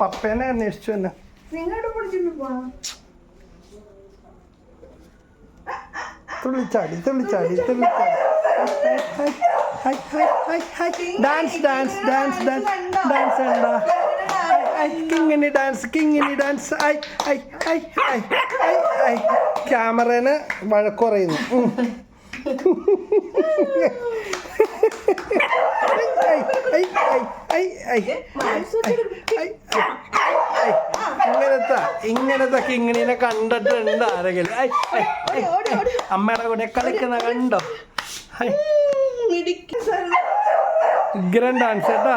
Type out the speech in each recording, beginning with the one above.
പപ്പേനെ അന്വേഷിച്ചു തന്നെ. തുള്ളിച്ചാടി തുള്ളിച്ചാടി തുള്ളിച്ചാടി. Dance dance dance dance dance ഉണ്ടോ? Kingini dance Kingini dance. ക്യാമറേന് വഴക്കുറയുന്നു. ഇങ്ങനത്തെ കിങ്ങിണീനെ കണ്ടിട്ടുണ്ട് ആരെങ്കിലും? അമ്മയുടെ കൂടെ കളിക്കുന്ന കണ്ടോ? ഉഗ്രൻ ഡാൻസ് കേട്ടാ.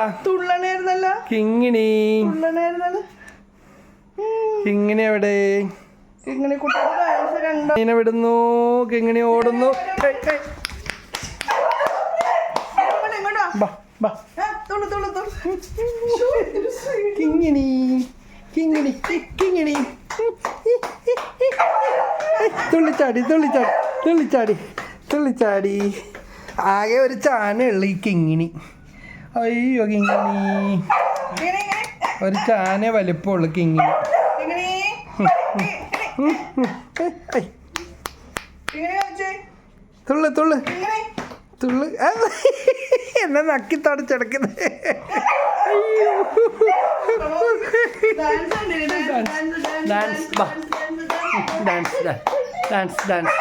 കിങ്ങിണി കിങ്ങിണി എവിടെ? കിങ്ങിണി വിടുന്നു. കിങ്ങിണി ഓടുന്നു. കിങ്ങിണി കിങ്ങിണി കിങ്ങിണി തുള്ളിച്ചാടി തുള്ളിച്ചാടി തുള്ളിച്ചാടി തുള്ളിച്ചാടി. ആകെ ഒരു ചാനയുള്ളു ഈ കിങ്ങിണി. അയ്യോ കിങ്ങിണി ഒരു ചാന വലിപ്പമുള്ളു കിങ്ങിണി. തുള്ളു തുള്ളു തുള്ളു. എന്നെ നക്കി തടച്ചടക്കുന്നത്. Dance dance dance dance.